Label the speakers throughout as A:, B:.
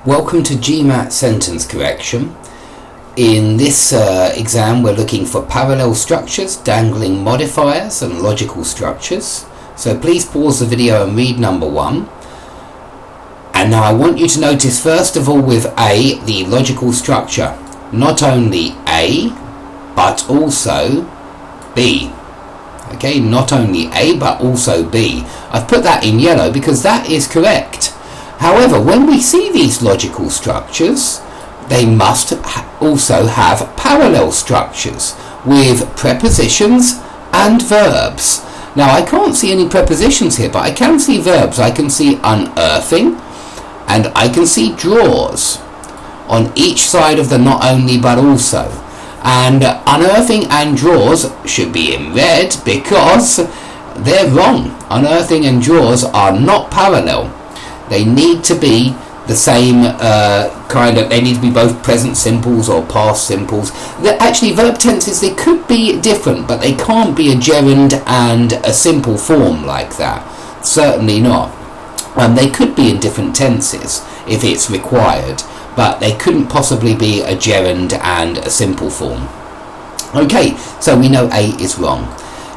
A: Welcome to GMAT sentence correction. In this exam we're looking for parallel structures, dangling modifiers and logical structures. So please pause the video and read number 1. And now I want you to notice first of all with A, the logical structure. Not only A, but also B. Okay, not only A, but also B. I've put that in yellow because that is correct. However, when we see these logical structures, they must also have parallel structures with prepositions and verbs. Now, I can't see any prepositions here, but I can see verbs. I can see unearthing and I can see draws on each side of the not only but also. And unearthing and draws should be in red because they're wrong. Unearthing and draws are not parallel. They need to be the same they need to be both present simples or past simples. Actually, verb tenses, they could be different, but they can't be a gerund and a simple form like that. Certainly not. They could be in different tenses if it's required, but they couldn't possibly be a gerund and a simple form. Okay, so we know A is wrong.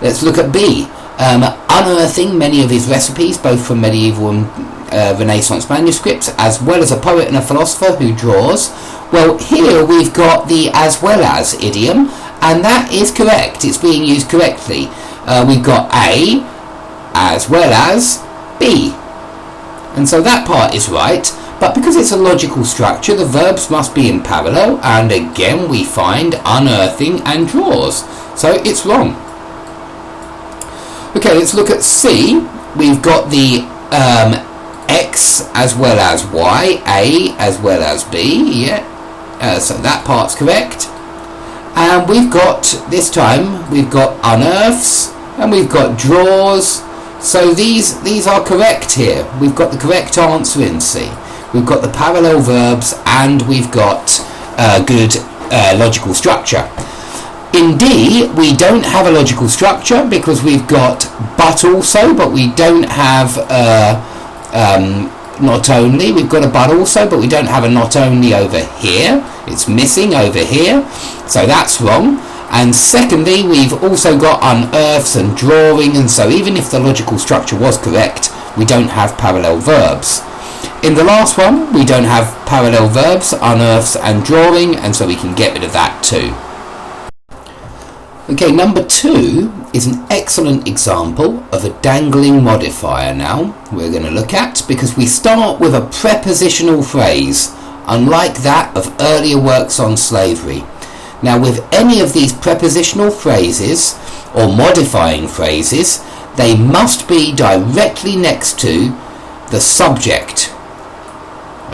A: Let's look at B. Unearthing many of his recipes, both from medieval and Renaissance manuscripts, as well as a poet and a philosopher who draws. Well, here we've got the as well as idiom, and that is correct. It's being used correctly. We've got A as well as B. And so that part is right, but because it's a logical structure, the verbs must be in parallel, and again we find unearthing and draws. So it's wrong. Okay, let's look at C. We've got the X as well as Y, A as well as B, so that part's correct. And we've got, this time, we've got unearths and we've got draws. So these are correct here. We've got the correct answer in C. We've got the parallel verbs and we've got good logical structure. In D, we don't have a logical structure because we've got but also, but we don't have not only. We've got a but also, but we don't have a not only over here. It's missing over here, so that's wrong. And secondly, we've also got unearths and drawing, and so even if the logical structure was correct, we don't have parallel verbs. In the last one, we don't have parallel verbs, unearths and drawing, and so we can get rid of that too. Okay, number 2 is an excellent example of a dangling modifier now we're going to look at, because we start with a prepositional phrase, unlike that of earlier works on slavery. Now, with any of these prepositional phrases or modifying phrases, they must be directly next to the subject.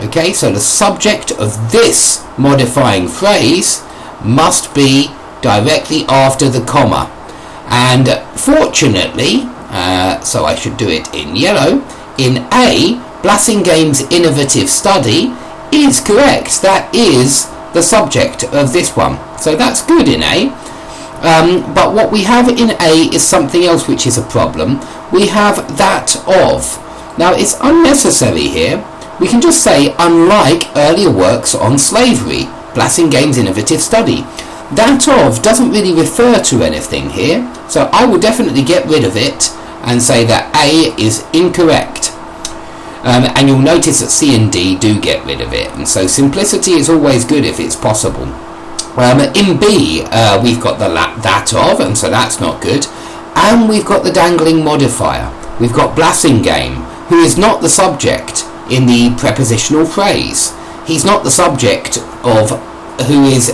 A: Okay, so the subject of this modifying phrase must be directly after the comma. And fortunately, so I should do it in yellow, in A, Blassingame's innovative study is correct. That is the subject of this one. So that's good in A. But what we have in A is something else which is a problem. We have that of. Now it's unnecessary here. We can just say unlike earlier works on slavery, Blassingame's innovative study. That of doesn't really refer to anything here, so I will definitely get rid of it and say that A is incorrect. And you'll notice that C and D do get rid of it, and so simplicity is always good if it's possible. In B, we've got the that of, and so that's not good. And we've got the dangling modifier. We've got Blassingame, who is not the subject in the prepositional phrase. He's not the subject of he's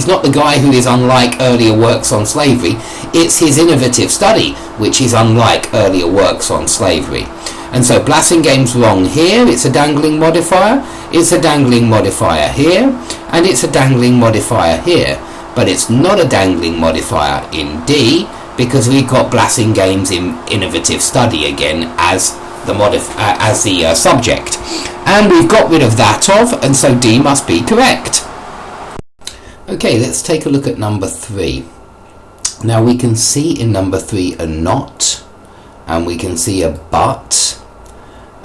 A: not the guy who is unlike earlier works on slavery. It's his innovative study, which is unlike earlier works on slavery. And so Blassingame's wrong here. It's a dangling modifier. It's a dangling modifier here. And it's a dangling modifier here. But it's not a dangling modifier in D because we've got Blassingame's innovative study again as the subject. And we've got rid of that of, and so D must be correct. Okay, let's take a look at number 3. Now we can see in number 3 a not, and we can see a but,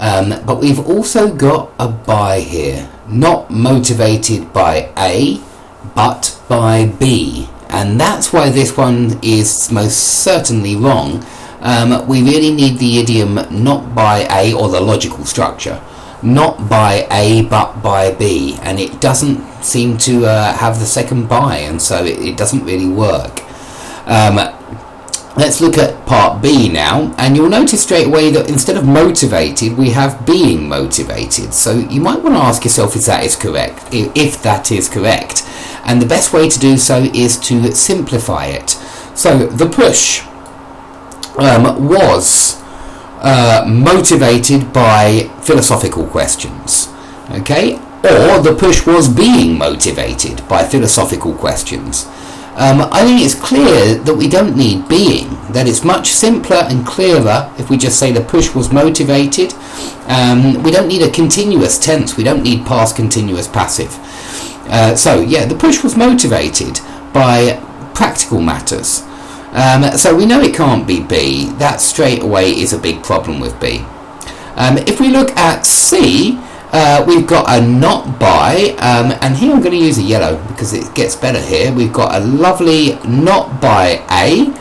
A: But we've also got a by here, not motivated by A, but by B. And that's why this one is most certainly wrong. We really need the idiom not by A, or the logical structure, not by A but by B, and it doesn't seem to have the second by, and so it doesn't really work. Let's look at part B now, and you'll notice straight away that instead of motivated we have being motivated. So you might want to ask yourself if that is correct, and the best way to do so is to simplify it. So the push was motivated by philosophical questions, okay, or the push was being motivated by philosophical questions. I think it's clear that we don't need being, that it's much simpler and clearer if we just say the push was motivated. We don't need a continuous tense, we don't need past continuous passive. So yeah, the push was motivated by practical matters. So we know it can't be B. That straight away is a big problem with B. If we look at C, we've got a not by, and here I'm going to use a yellow because it gets better here. We've got a lovely not by A,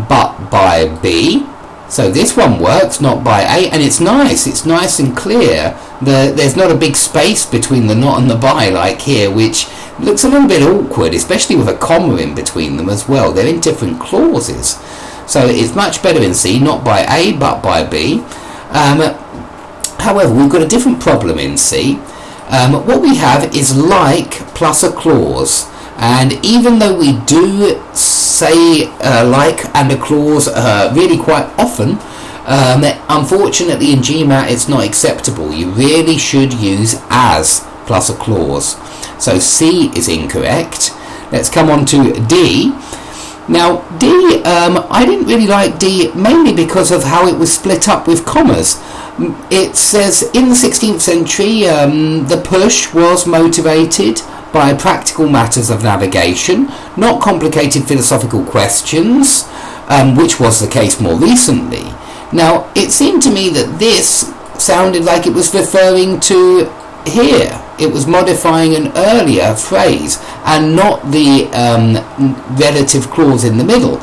A: but by B. So this one works, not by A, and it's nice and clear. There's not a big space between the not and the by like here, which looks a little bit awkward, especially with a comma in between them as well. They're in different clauses. So it's much better in C, not by A, but by B. However, we've got a different problem in C. What we have is like plus a clause, and even though we do say like and a clause really quite often, unfortunately in GMAT it's not acceptable. You really should use as plus a clause. So C is incorrect. Let's come on to D. Now D, I didn't really like D mainly because of how it was split up with commas. It says in the 16th century the push was motivated by practical matters of navigation, not complicated philosophical questions, which was the case more recently. Now it seemed to me that this sounded like it was referring to here. It was modifying an earlier phrase and not the relative clause in the middle,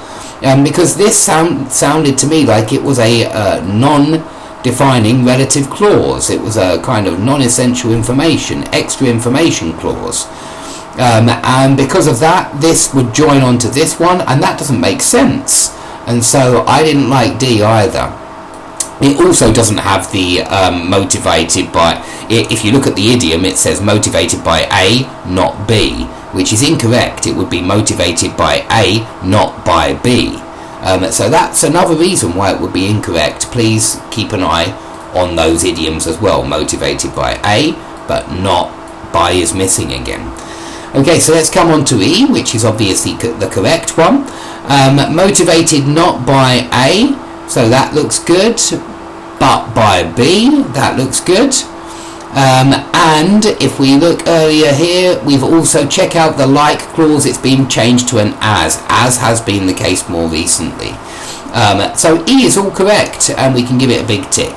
A: because this sounded to me like it was a non-defining relative clause. It was a kind of non-essential information, extra information clause, and because of that this would join on to this one, and that doesn't make sense, and so I didn't like D either. It also doesn't have the motivated by, if you look at the idiom it says motivated by A, not B, which is incorrect. It would be motivated by A, not by B. So that's another reason why it would be incorrect. Please keep an eye on those idioms as well. Motivated by A, but not by is missing again. Okay, so let's come on to E, which is obviously the correct one. Motivated not by A, so that looks good, but by B, that looks good. And if we look earlier here, we've also checked out the like clause. It's been changed to an as has been the case more recently. So E is all correct, and we can give it a big tick.